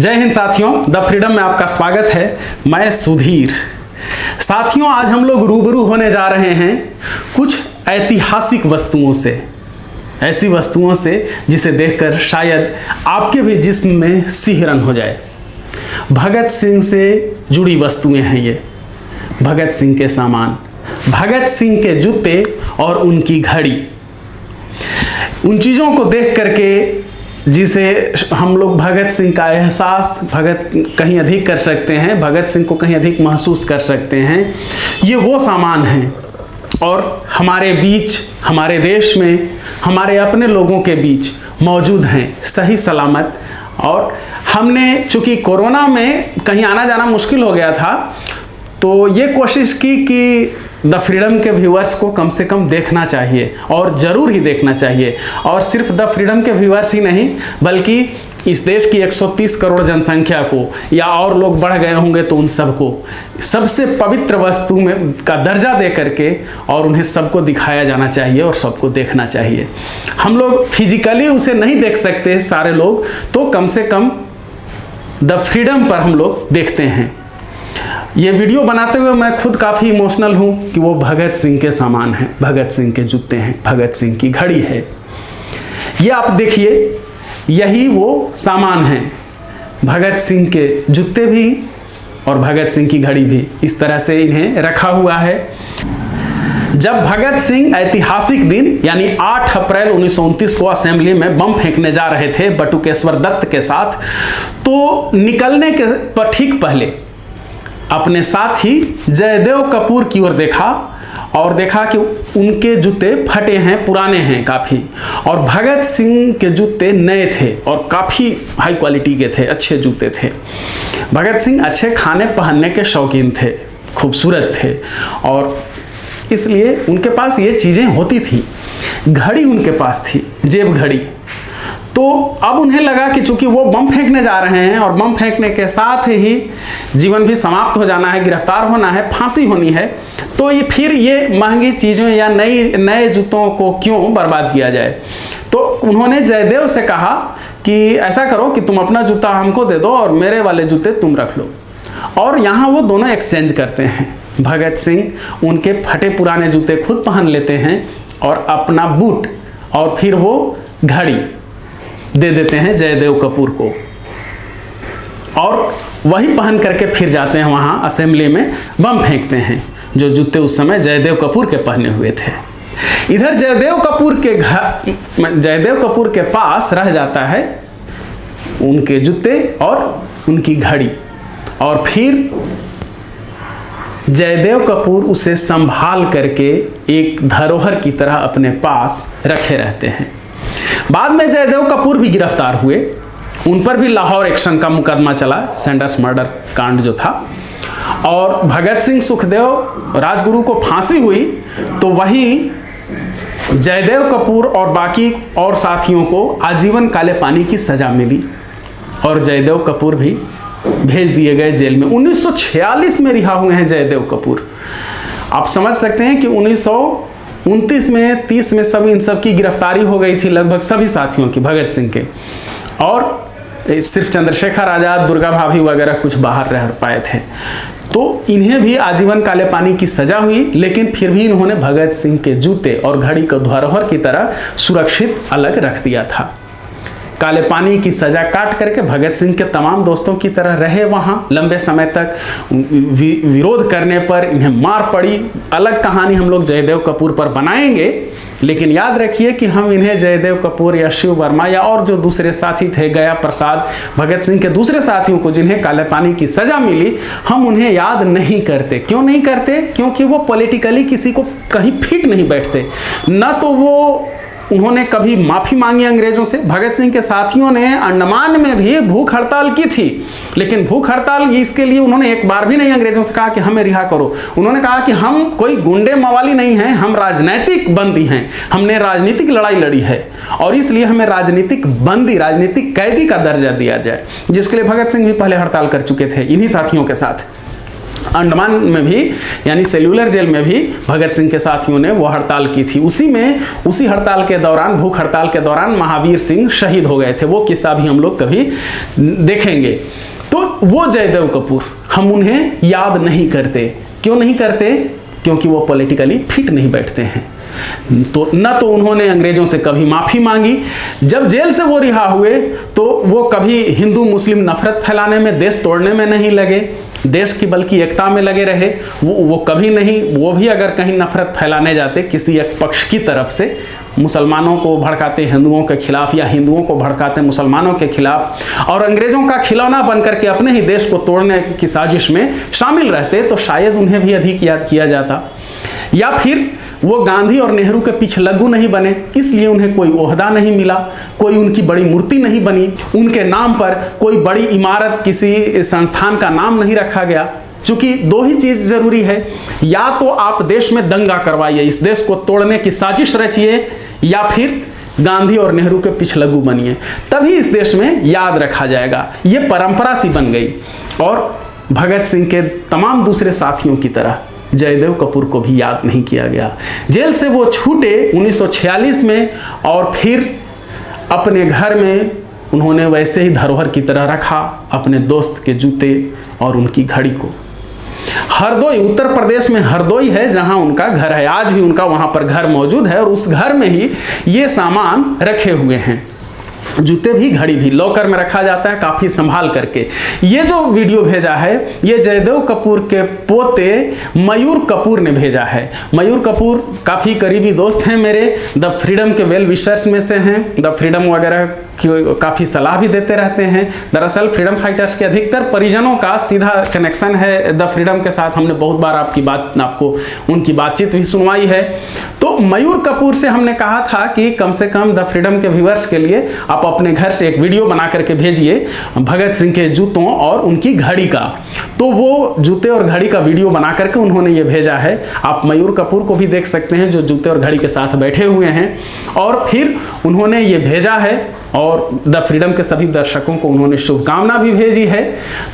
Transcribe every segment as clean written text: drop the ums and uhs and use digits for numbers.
जय हिंद साथियों, the freedom में आपका स्वागत है। मैं सुधीर। साथियों, आज हम लोग रूबरू होने जा रहे हैं कुछ ऐतिहासिक वस्तुओं से, ऐसी वस्तुओं से जिसे देखकर शायद आपके भी जिस्म में सिहरन हो जाए। भगत सिंह से जुड़ी वस्तुएं हैं ये। भगत सिंह के सामान, भगत सिंह के जूते और उनकी घड़ी। उन चीज़ों को देख करके जिसे हम लोग भगत सिंह का एहसास कहीं अधिक कर सकते हैं, भगत सिंह को कहीं अधिक महसूस कर सकते हैं। ये वो सामान हैं और हमारे बीच, हमारे देश में, हमारे अपने लोगों के बीच मौजूद हैं सही सलामत। और हमने चूँकि कोरोना में कहीं आना जाना मुश्किल हो गया था, तो ये कोशिश की कि द फ्रीडम के व्यूअर्स को कम से कम देखना चाहिए और ज़रूर ही देखना चाहिए। और सिर्फ द फ्रीडम के व्यूअर्स ही नहीं, बल्कि इस देश की 130 करोड़ जनसंख्या को, या और लोग बढ़ गए होंगे तो उन सबको सबसे पवित्र वस्तु में का दर्जा दे करके और उन्हें सबको दिखाया जाना चाहिए और सबको देखना चाहिए। हम लोग फिजिकली उसे नहीं देख सकते सारे लोग, तो कम से कम द फ्रीडम पर हम लोग देखते हैं। ये वीडियो बनाते हुए मैं खुद काफ़ी इमोशनल हूँ कि वो भगत सिंह के सामान हैं, भगत सिंह के जूते हैं, भगत सिंह की घड़ी है। ये आप देखिए, यही वो सामान है। भगत सिंह के जूते भी और भगत सिंह की घड़ी भी इस तरह से इन्हें रखा हुआ है। जब भगत सिंह ऐतिहासिक दिन यानी 8 अप्रैल 1929 को असेंबली में बम फेंकने जा रहे थे बटुकेश्वर दत्त के साथ, तो निकलने के पर ठीक पहले अपने साथी जयदेव कपूर की ओर देखा और देखा कि उनके जूते फटे हैं, पुराने हैं काफ़ी, और भगत सिंह के जूते नए थे और काफ़ी हाई क्वालिटी के थे, अच्छे जूते थे। भगत सिंह अच्छे खाने पहनने के शौकीन थे, खूबसूरत थे, और इसलिए उनके पास ये चीज़ें होती थी। घड़ी उनके पास थी, जेब घड़ी। तो अब उन्हें लगा कि चूंकि वो बम फेंकने जा रहे हैं और बम फेंकने के साथ ही जीवन भी समाप्त हो जाना है, गिरफ्तार होना है, फांसी होनी है, तो ये महंगी चीज़ों या नए जूतों को क्यों बर्बाद किया जाए। तो उन्होंने जयदेव से कहा कि ऐसा करो कि तुम अपना जूता हमको दे दो और मेरे वाले जूते तुम रख लो। और यहाँ वो दोनों एक्सचेंज करते हैं। भगत सिंह उनके फटे पुराने जूते खुद पहन लेते हैं और अपना बूट और फिर वो घड़ी दे देते हैं जयदेव कपूर को, और वही पहन करके फिर जाते हैं वहां असेंबली में बम फेंकते हैं, जो जूते उस समय जयदेव कपूर के पहने हुए थे। इधर जयदेव कपूर के पास रह जाता है उनके जूते और उनकी घड़ी, और फिर जयदेव कपूर उसे संभाल करके एक धरोहर की तरह अपने पास रखे रहते हैं। बाद में जयदेव कपूर भी गिरफ्तार हुए, उन पर भी लाहौर एक्शन का मुकदमा चला, सैंडर्स मर्डर कांड जो था, और भगत सिंह, सुखदेव, राजगुरु को फांसी हुई, तो वही जयदेव कपूर और बाकी और साथियों को आजीवन काले पानी की सजा मिली और जयदेव कपूर भी भेज दिए गए जेल में। 1946 में रिहा हुए हैं जयदेव कपूर। आप समझ सकते हैं कि 1929 में, 30 में सब इन सब की गिरफ्तारी हो गई थी, लगभग सभी साथियों की, भगत सिंह के, और सिर्फ चंद्रशेखर आज़ाद, दुर्गा भाभी वगैरह कुछ बाहर रह पाए थे। तो इन्हें भी आजीवन काले पानी की सजा हुई, लेकिन फिर भी इन्होंने भगत सिंह के जूते और घड़ी को धरोहर की तरह सुरक्षित अलग रख दिया था। काले पानी की सजा काट करके भगत सिंह के तमाम दोस्तों की तरह रहे वहाँ लंबे समय तक। विरोध करने पर इन्हें मार पड़ी। अलग कहानी हम लोग जयदेव कपूर पर बनाएंगे, लेकिन याद रखिए कि हम इन्हें जयदेव कपूर या शिव वर्मा या और जो दूसरे साथी थे, गया प्रसाद, भगत सिंह के दूसरे साथियों को जिन्हें काले पानी की सजा मिली, हम उन्हें याद नहीं करते। क्यों नहीं करते? क्योंकि वो पॉलिटिकली किसी को कहीं फिट नहीं बैठते। न तो वो उन्होंने कभी माफ़ी मांगी अंग्रेजों से। भगत सिंह के साथियों ने अंडमान में भी भूख हड़ताल की थी, लेकिन भूख हड़ताल इसके लिए उन्होंने एक बार भी नहीं अंग्रेजों से कहा कि हमें रिहा करो। उन्होंने कहा कि हम कोई गुंडे मवाली नहीं हैं, हम राजनैतिक बंदी हैं, हमने राजनीतिक लड़ाई लड़ी है और इसलिए हमें राजनीतिक बंदी, राजनीतिक कैदी का दर्जा दिया जाए, जिसके लिए भगत सिंह भी पहले हड़ताल कर चुके थे इन्हीं साथियों के साथ। अंडमान में भी यानी सेल्यूलर जेल में भी भगत सिंह के साथियों ने वो हड़ताल की थी। उसी हड़ताल के दौरान, भूख हड़ताल के दौरान महावीर सिंह शहीद हो गए थे। वो किस्सा भी हम लोग कभी देखेंगे। तो वो जयदेव कपूर, हम उन्हें याद नहीं करते। क्यों नहीं करते? क्योंकि वो पॉलिटिकली फिट नहीं बैठते हैं। तो न तो उन्होंने अंग्रेजों से कभी माफ़ी मांगी, जब जेल से वो रिहा हुए तो वो कभी हिंदू मुस्लिम नफरत फैलाने में, देश तोड़ने में नहीं लगे, देश की बल्कि एकता में लगे रहे। वो कभी नहीं, वो भी अगर कहीं नफरत फैलाने जाते किसी एक पक्ष की तरफ से, मुसलमानों को भड़काते हिंदुओं के खिलाफ या हिंदुओं को भड़काते मुसलमानों के खिलाफ और अंग्रेजों का खिलौना बनकर के अपने ही देश को तोड़ने की साजिश में शामिल रहते, तो शायद उन्हें भी अधिक याद किया जाता। या फिर वो गांधी और नेहरू के पिछलग्गू नहीं बने, इसलिए उन्हें कोई ओहदा नहीं मिला, कोई उनकी बड़ी मूर्ति नहीं बनी, उनके नाम पर कोई बड़ी इमारत, किसी संस्थान का नाम नहीं रखा गया। क्योंकि दो ही चीज जरूरी है, या तो आप देश में दंगा करवाइए, इस देश को तोड़ने की साजिश रचिए, या फिर गांधी और नेहरू के पिछलग्गू बनिए, तभी इस देश में याद रखा जाएगा। ये परंपरा सी बन गई। और भगत सिंह के तमाम दूसरे साथियों की तरह जयदेव कपूर को भी याद नहीं किया गया। जेल से वो छूटे 1946 में और फिर अपने घर में उन्होंने वैसे ही धरोहर की तरह रखा अपने दोस्त के जूते और उनकी घड़ी को। हरदोई, उत्तर प्रदेश में हरदोई है जहां उनका घर है, आज भी उनका वहां पर घर मौजूद है और उस घर में ही ये सामान रखे हुए हैं। जूते भी, घड़ी भी लॉकर में रखा जाता है काफी संभाल करके। ये जो वीडियो भेजा है ये जयदेव कपूर के पोते मयूर कपूर ने भेजा है। मयूर कपूर काफी करीबी दोस्त हैं मेरे, द फ्रीडम के वेल विशर्स में से हैं। द फ्रीडम वगैरह की काफी सलाह भी देते रहते हैं। दरअसल फ्रीडम फाइटर्स के अधिकतर परिजनों का सीधा कनेक्शन है द फ्रीडम के साथ। हमने बहुत बार आपको उनकी बातचीत भी सुनवाई है। तो मयूर कपूर से हमने कहा था कि कम से कम द फ्रीडम के व्यूअर्स के लिए आप अपने घर से एक वीडियो बना करके भेजिए भगत सिंह के जूतों और उनकी घड़ी का। तो वो जूते और घड़ी का वीडियो बना करके उन्होंने ये भेजा है। आप मयूर कपूर को भी देख सकते हैं जो जूते और घड़ी के साथ बैठे हुए हैं। और फिर उन्होंने ये भेजा है और द फ्रीडम के सभी दर्शकों को उन्होंने शुभकामना भी भेजी है।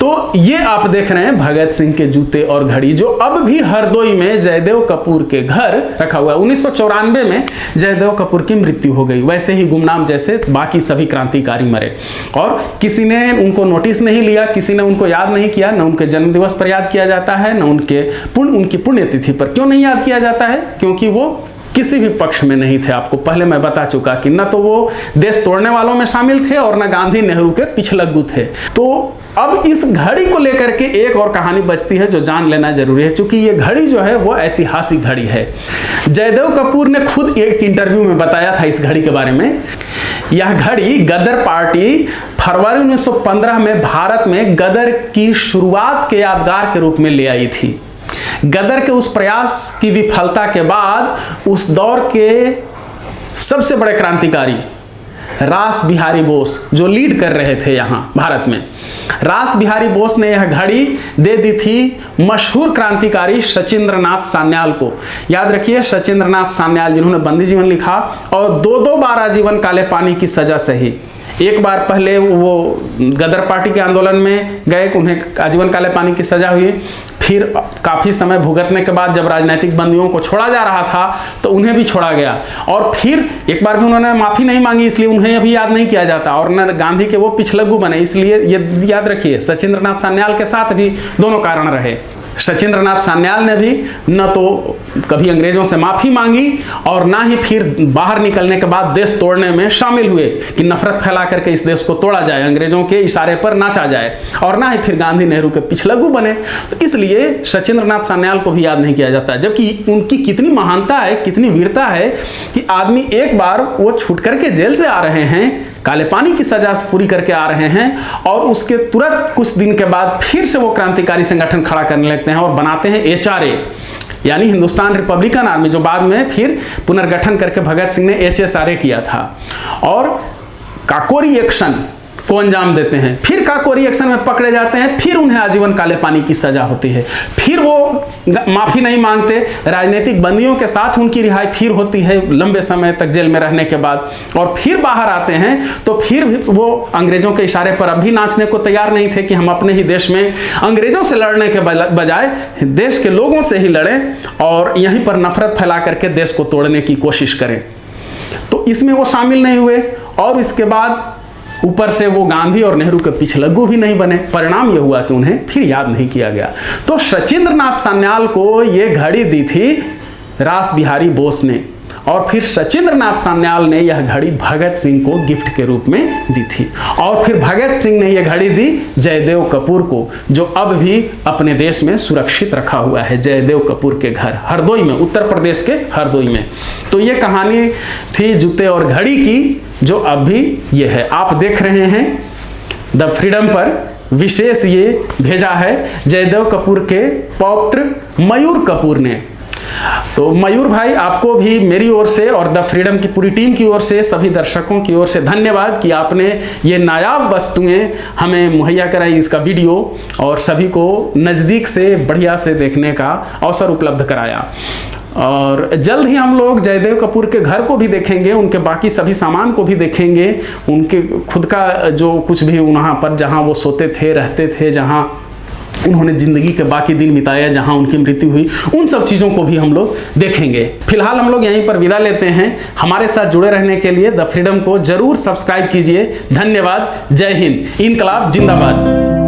तो ये आप देख रहे हैं भगत सिंह के जूते और घड़ी, जो अब भी हरदोई में जयदेव कपूर के घर रखा हुआ है। 1994 में जयदेव कपूर की मृत्यु हो गई, वैसे ही गुमनाम जैसे बाकी सभी क्रांतिकारी मरे और किसी ने उनको नोटिस नहीं लिया, किसी ने उनको याद नहीं किया। न उनके जन्म दिवस पर याद किया जाता है, न उनकी पुण्यतिथि पर। क्यों नहीं याद किया जाता है? क्योंकि वो किसी भी पक्ष में नहीं थे। आपको पहले मैं बता चुका कि न तो वो देश तोड़ने वालों में शामिल थे और न गांधी नेहरू के पिछलग्गू थे। तो अब इस घड़ी को लेकर के एक और कहानी बचती है जो जान लेना जरूरी है, क्योंकि ये घड़ी जो है वो ऐतिहासिक घड़ी है। जयदेव कपूर ने खुद एक इंटरव्यू में बताया था इस घड़ी के बारे में। यह घड़ी गदर पार्टी फरवरी 1915 में भारत में गदर की शुरुआत के यादगार के रूप में ले आई थी। गदर के उस प्रयास की विफलता के बाद उस दौर के सबसे बड़े क्रांतिकारी रास बिहारी बोस जो लीड कर रहे थे यहाँ भारत में, रास बिहारी बोस ने यह घड़ी दे दी थी मशहूर क्रांतिकारी सचिंद्रनाथ सान्याल को। याद रखिए, सचिंद्रनाथ सान्याल जिन्होंने बंदी जीवन लिखा और दो बार आजीवन काले पानी की सजा सही। एक बार पहले वो गदर पार्टी के आंदोलन में गए, उन्हें आजीवन काले पानी की सजा हुई। फिर काफ़ी समय भुगतने के बाद जब राजनीतिक बंदियों को छोड़ा जा रहा था तो उन्हें भी छोड़ा गया और फिर एक बार भी उन्होंने माफ़ी नहीं मांगी, इसलिए उन्हें अभी याद नहीं किया जाता। और न गांधी के वो पिछलग्गू बने, इसलिए ये याद रखिए। सचिंद्रनाथ सान्याल के साथ भी दोनों कारण रहे। सचिंद्रनाथ सान्याल ने भी न तो कभी अंग्रेजों से माफ़ी मांगी और ना ही फिर बाहर निकलने के बाद देश तोड़ने में शामिल हुए कि नफरत फैला करके इस देश को तोड़ा जाए, अंग्रेजों के इशारे पर नाचा जाए, और ना ही फिर गांधी नेहरू के पिछलग्गू बने। तो इसलिए सचिंद्रनाथ सान्याल को भी याद नहीं किया जाता, जबकि उनकी कितनी महानता है, कितनी वीरता है कि आदमी एक बार वो छूट करके जेल से आ रहे हैं, काले पानी की सजा पूरी करके आ रहे हैं और उसके तुरंत कुछ दिन के बाद फिर से वो क्रांतिकारी संगठन खड़ा करने लगते हैं और बनाते हैं HRA यानी हिंदुस्तान रिपब्लिकन आर्मी, जो बाद में फिर पुनर्गठन करके भगत सिंह ने HSRA किया था। और काकोरी एक्शन को अंजाम देते हैं, फिर काको रिएक्शन में पकड़े जाते हैं, फिर उन्हें आजीवन काले पानी की सजा होती है, फिर वो माफी नहीं मांगते, राजनीतिक बंदियों के साथ उनकी रिहाई फिर होती है लंबे समय तक जेल में रहने के बाद, और फिर बाहर आते हैं तो फिर वो अंग्रेजों के इशारे पर अब भी नाचने को तैयार नहीं थे कि हम अपने ही देश में अंग्रेजों से लड़ने के बजाय देश के लोगों से ही लड़ें और यहीं पर नफरत फैला करके देश को तोड़ने की कोशिश करें। तो इसमें वो शामिल नहीं हुए और इसके बाद ऊपर से वो गांधी और नेहरू के पिछलग्गू भी नहीं बने। परिणाम ये हुआ कि उन्हें फिर याद नहीं किया गया। तो सचिंद्रनाथ सान्याल को ये घड़ी दी थी रास बिहारी बोस ने, और फिर सचिंद्रनाथ सान्याल ने यह घड़ी भगत सिंह को गिफ्ट के रूप में दी थी, और फिर भगत सिंह ने यह घड़ी दी जयदेव कपूर को, जो अब भी अपने देश में सुरक्षित रखा हुआ है, जयदेव कपूर के घर हरदोई में, उत्तर प्रदेश के हरदोई में। तो ये कहानी थी जूते और घड़ी की, जो अब भी ये है। आप देख रहे हैं द फ्रीडम पर, विशेष ये भेजा है जयदेव कपूर के पौत्र मयूर कपूर ने। तो मयूर भाई, आपको भी मेरी ओर से और द फ्रीडम की पूरी टीम की ओर से, सभी दर्शकों की ओर से धन्यवाद कि आपने ये नायाब वस्तुएं हमें मुहैया कराई, इसका वीडियो, और सभी को नज़दीक से बढ़िया से देखने का अवसर उपलब्ध कराया। और जल्द ही हम लोग जयदेव कपूर के घर को भी देखेंगे, उनके बाकी सभी सामान को भी देखेंगे, उनके खुद का जो कुछ भी वहाँ पर जहाँ वो सोते थे, रहते थे, जहाँ उन्होंने जिंदगी के बाकी दिन बिताया, जहां उनकी मृत्यु हुई, उन सब चीज़ों को भी हम लोग देखेंगे। फिलहाल हम लोग यहीं पर विदा लेते हैं। हमारे साथ जुड़े रहने के लिए द फ्रीडम को जरूर सब्सक्राइब कीजिए। धन्यवाद। जय हिंद। इनकलाब जिंदाबाद।